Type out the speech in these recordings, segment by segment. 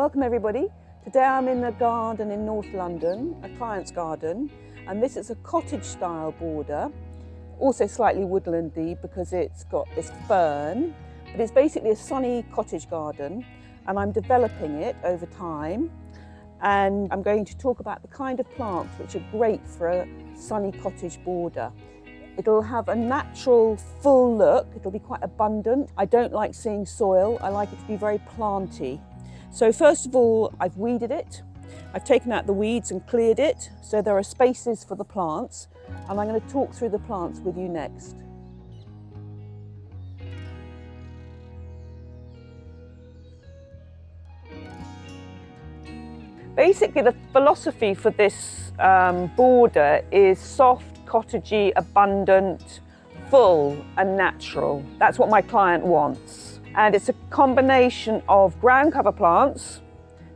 Welcome everybody. Today I'm in the garden in North London, a client's garden, and this is a cottage style border, also slightly woodlandy because it's got this fern, but it's basically a sunny cottage garden, and I'm developing it over time, and I'm going to talk about the kind of plants which are great for a sunny cottage border. It'll have a natural full look, it'll be quite abundant. I don't like seeing soil, I like it to be very planty. So first of all, I've weeded it. I've taken out the weeds and cleared it, so there are spaces for the plants, and I'm going to talk through the plants with you next. Basically, the philosophy for this border is soft, cottagey, abundant, full and natural. That's what my client wants. And it's a combination of ground cover plants,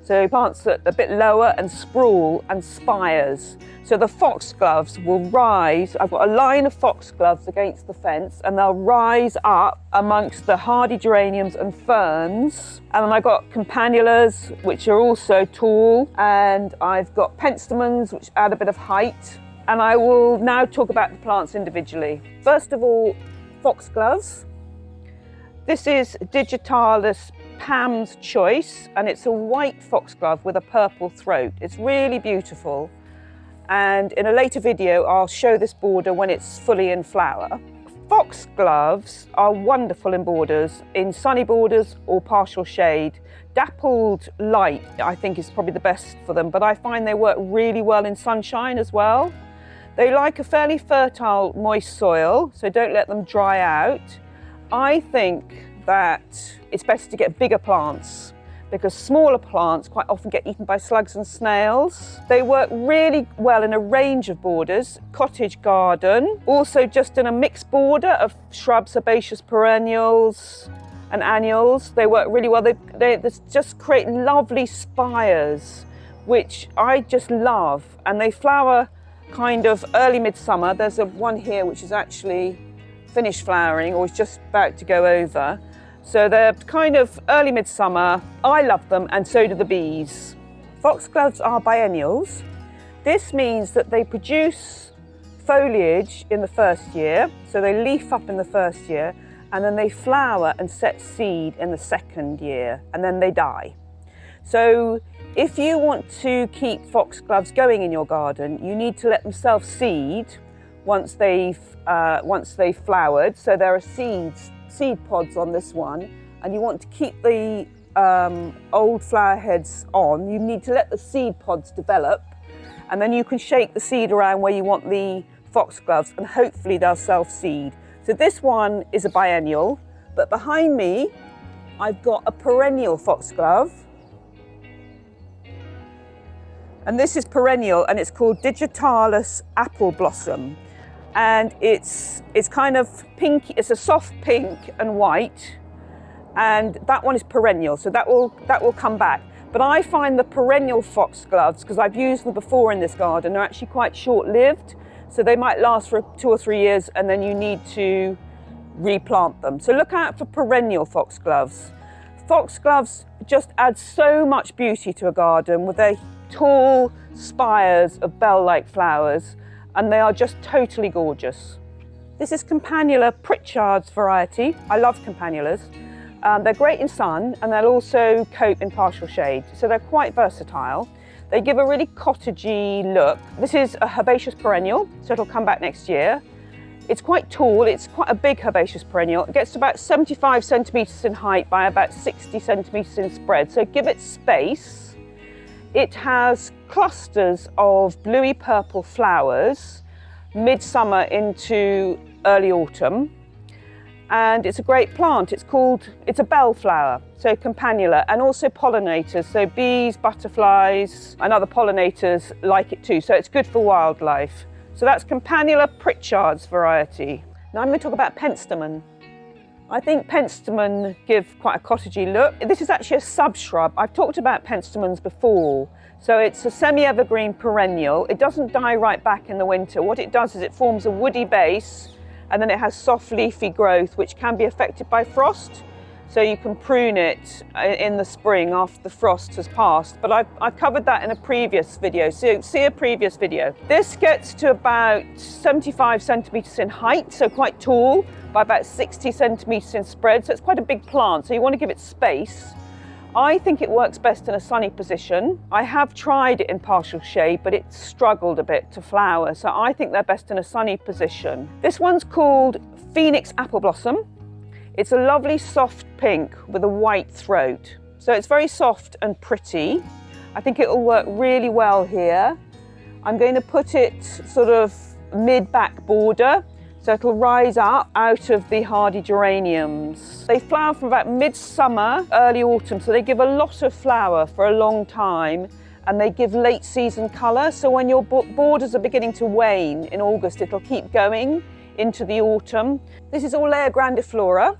so plants that are a bit lower and sprawl, and spires. So the foxgloves will rise. I've got a line of foxgloves against the fence, and they'll rise up amongst the hardy geraniums and ferns. And then I've got campanulas, which are also tall, and I've got penstemons, which add a bit of height. And I will now talk about the plants individually. First of all, foxgloves. This is Digitalis Pam's Choice, and it's a white foxglove with a purple throat. It's really beautiful. And in a later video, I'll show this border when it's fully in flower. Foxgloves are wonderful in borders, in sunny borders or partial shade. Dappled light, I think, is probably the best for them, but I find they work really well in sunshine as well. They like a fairly fertile, moist soil, so don't let them dry out. I think that it's better to get bigger plants because smaller plants quite often get eaten by slugs and snails. They work really well in a range of borders, cottage garden, also just in a mixed border of shrubs, herbaceous perennials and annuals. They work really well. They just create lovely spires, which I just love, and they flower kind of early midsummer. There's one here which is actually finished flowering or is just about to go over. So they're kind of early midsummer. I love them, and so do the bees. Foxgloves are biennials. This means that they produce foliage in the first year, so they leaf up in the first year, and then they flower and set seed in the second year, and then they die. So if you want to keep foxgloves going in your garden, you need to let them self-seed once they've flowered. So there are seed pods on this one, and you want to keep the old flower heads on. You need to let the seed pods develop, and then you can shake the seed around where you want the foxgloves, and hopefully they'll self-seed. So this one is a biennial, but behind me I've got a perennial foxglove. And this is perennial, and it's called Digitalis Appleblossom. And it's kind of pink, it's a soft pink and white, and that one is perennial, so that will come back. But I find the perennial foxgloves, because I've used them before in this garden, are actually quite short-lived, so they might last for 2 or 3 years, and then you need to replant them. So look out for perennial foxgloves. Foxgloves just add so much beauty to a garden with their tall spires of bell-like flowers, and they are just totally gorgeous. This is Campanula Pritchard's variety. I love campanulas. They're great in sun, and they'll also cope in partial shade, so they're quite versatile. They give a really cottagey look. This is a herbaceous perennial, so it'll come back next year. It's quite tall, it's quite a big herbaceous perennial. It gets to about 75 centimetres in height by about 60 centimetres in spread, so give it space. It has clusters of bluey purple flowers, midsummer into early autumn. And it's a great plant. It's a bellflower, so campanula, and also pollinators, so bees, butterflies, and other pollinators like it too. So it's good for wildlife. So that's Campanula Pritchard's variety. Now I'm going to talk about Penstemon. I think Penstemon give quite a cottagey look. This is actually a sub-shrub. I've talked about Penstemons before. So it's a semi-evergreen perennial. It doesn't die right back in the winter. What it does is it forms a woody base, and then it has soft leafy growth which can be affected by frost. so you can prune it in the spring after the frost has passed. But I've covered that in a previous video, so see a previous video. This gets to about 75 centimetres in height, so quite tall, by about 60 centimetres in spread, so it's quite a big plant, so you want to give it space. I think it works best in a sunny position. I have tried it in partial shade, but it struggled a bit to flower, so I think they're best in a sunny position. This one's called Phoenix Appleblossom. It's a lovely soft pink with a white throat. So it's very soft and pretty. I think it will work really well here. I'm going to put it sort of mid-back border, so it'll rise up out of the hardy geraniums. They flower from about midsummer, early autumn, so they give a lot of flower for a long time, and they give late season colour. So when your borders are beginning to wane in August, it'll keep going into the autumn. This is Orlaya grandiflora.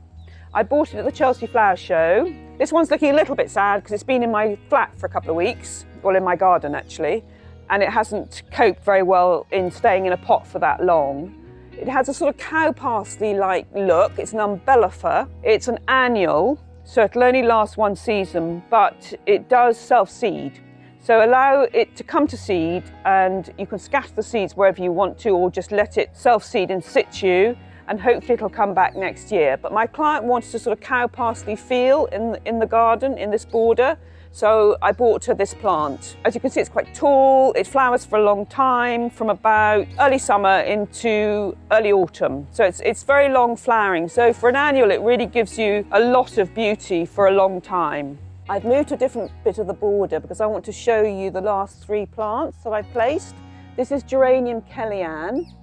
I bought it at the Chelsea Flower Show. This one's looking a little bit sad because it's been in my flat for a couple of weeks, well, in my garden actually, and it hasn't coped very well in staying in a pot for that long. It has a sort of cow parsley-like look. It's an umbellifer. It's an annual, so it'll only last one season, but it does self-seed. So allow it to come to seed, and you can scatter the seeds wherever you want to, or just let it self-seed in situ, and hopefully it'll come back next year. But my client wanted a sort of cow parsley feel in the garden, in this border, so I bought her this plant. As you can see, it's quite tall. It flowers for a long time, from about early summer into early autumn. So it's very long flowering. So for an annual, it really gives you a lot of beauty for a long time. I've moved to a different bit of the border because I want to show you the last 3 plants that I've placed. This is Geranium Kelly-Anne.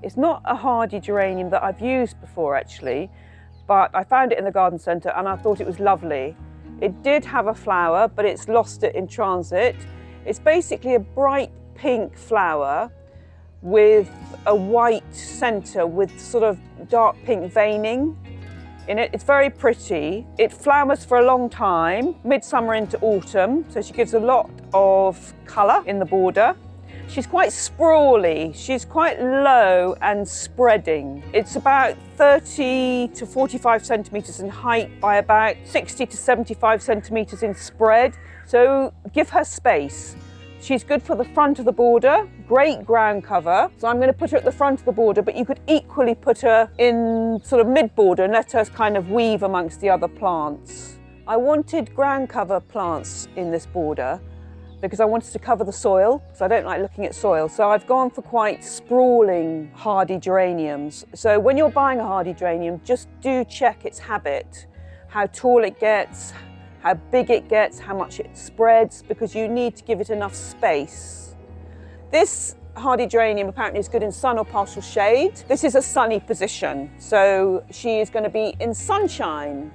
It's not a hardy geranium that I've used before actually, but I found it in the garden centre and I thought it was lovely. It did have a flower, but it's lost it in transit. It's basically a bright pink flower with a white centre with sort of dark pink veining in it. It's very pretty. It flowers for a long time, midsummer into autumn, so she gives a lot of colour in the border. She's quite sprawly, she's quite low and spreading. It's about 30 to 45 centimetres in height by about 60 to 75 centimetres in spread, so give her space. She's good for the front of the border, great ground cover, so I'm going to put her at the front of the border, but you could equally put her in sort of mid-border and let her kind of weave amongst the other plants. I wanted ground cover plants in this border because I wanted to cover the soil, because I don't like looking at soil. So I've gone for quite sprawling hardy geraniums. So when you're buying a hardy geranium, just do check its habit, how tall it gets, how big it gets, how much it spreads, because you need to give it enough space. This hardy geranium apparently is good in sun or partial shade. This is a sunny position, so she is going to be in sunshine.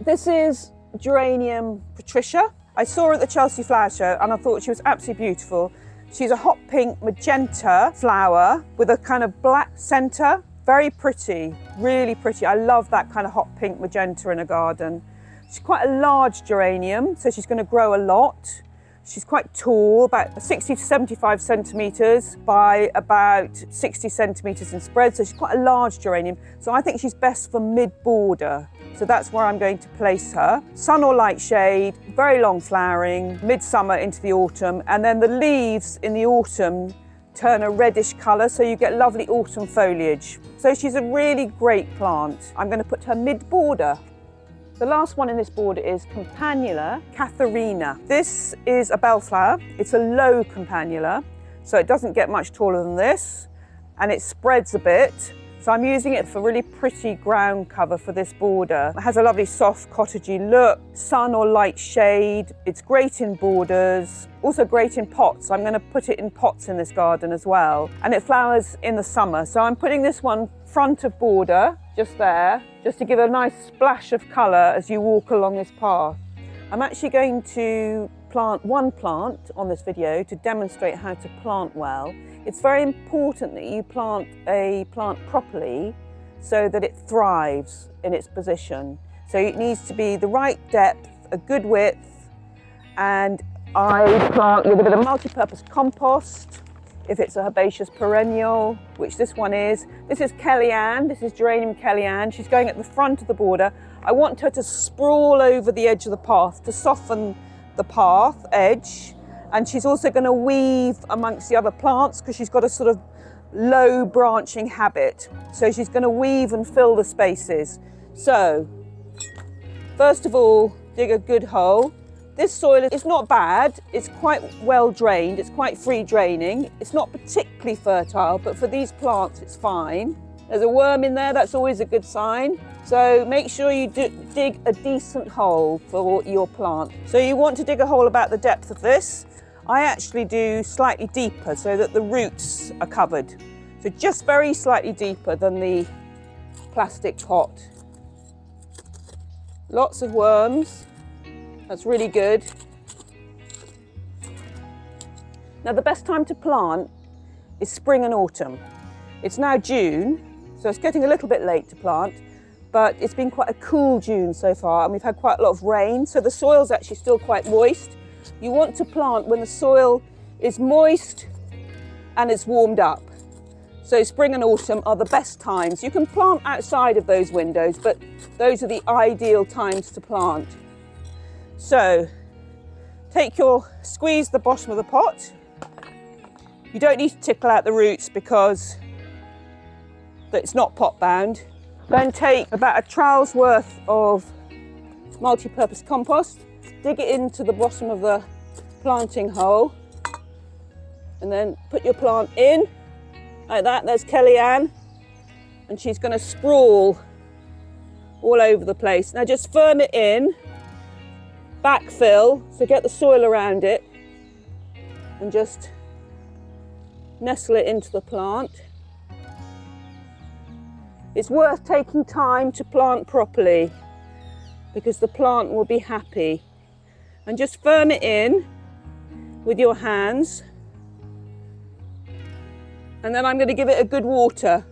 This is Geranium Patricia. I saw her at the Chelsea Flower Show and I thought she was absolutely beautiful. She's a hot pink magenta flower with a kind of black centre. Very pretty, really pretty. I love that kind of hot pink magenta in a garden. She's quite a large geranium, so she's going to grow a lot. She's quite tall, about 60 to 75 centimetres by about 60 centimetres in spread, so she's quite a large geranium. So I think she's best for mid-border. So that's where I'm going to place her. Sun or light shade, very long flowering, midsummer into the autumn, and then the leaves in the autumn turn a reddish colour, so you get lovely autumn foliage. So she's a really great plant. I'm going to put her mid-border. The last one in this border is Campanula, Catherina. This is a bellflower. It's a low Campanula, so it doesn't get much taller than this, and it spreads a bit. So I'm using it for really pretty ground cover for this border. It has a lovely soft cottagey look, sun or light shade. It's great in borders, also great in pots. I'm going to put it in pots in this garden as well. And it flowers in the summer. So I'm putting this one front of border, just there, just to give a nice splash of colour as you walk along this path. I'm actually going to plant one plant on this video to demonstrate how to plant well. It's very important that you plant a plant properly so that it thrives in its position. So it needs to be the right depth, a good width, and I plant with a bit of multi-purpose compost if it's a herbaceous perennial, which this one is. This is Kelly-Anne, this is Geranium Kelly-Anne. She's going at the front of the border. I want her to sprawl over the edge of the path to soften the path edge, and she's also going to weave amongst the other plants because she's got a sort of low branching habit. So she's going to weave and fill the spaces. So first of all, dig a good hole. This soil is not bad, it's quite well drained, it's quite free draining. It's not particularly fertile, but for these plants it's fine. There's a worm in there, that's always a good sign. So make sure you dig a decent hole for your plant. So you want to dig a hole about the depth of this. I actually do slightly deeper so that the roots are covered. So just very slightly deeper than the plastic pot. Lots of worms. That's really good. Now the best time to plant is spring and autumn. It's now June, so it's getting a little bit late to plant, but it's been quite a cool June so far, and we've had quite a lot of rain, so the soil's actually still quite moist. You want to plant when the soil is moist and it's warmed up. So spring and autumn are the best times. You can plant outside of those windows, but those are the ideal times to plant. So squeeze the bottom of the pot. You don't need to tickle out the roots because it's not pot bound. Then take about a trowel's worth of multi-purpose compost, dig it into the bottom of the planting hole, and then put your plant in like that. There's Kelly-Anne, and she's going to sprawl all over the place. Now just firm it in, backfill, so get the soil around it, and just nestle it into the plant. It's worth taking time to plant properly because the plant will be happy. And just firm it in with your hands. And then I'm going to give it a good water.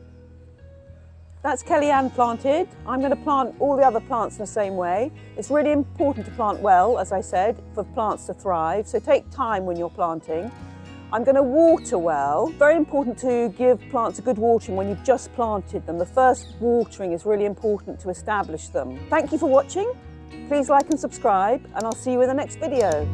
That's Kelly-Anne planted. I'm going to plant all the other plants in the same way. It's really important to plant well, as I said, for plants to thrive. So take time when you're planting. I'm going to water well. Very important to give plants a good watering when you've just planted them. The first watering is really important to establish them. Thank you for watching. Please like and subscribe, and I'll see you in the next video.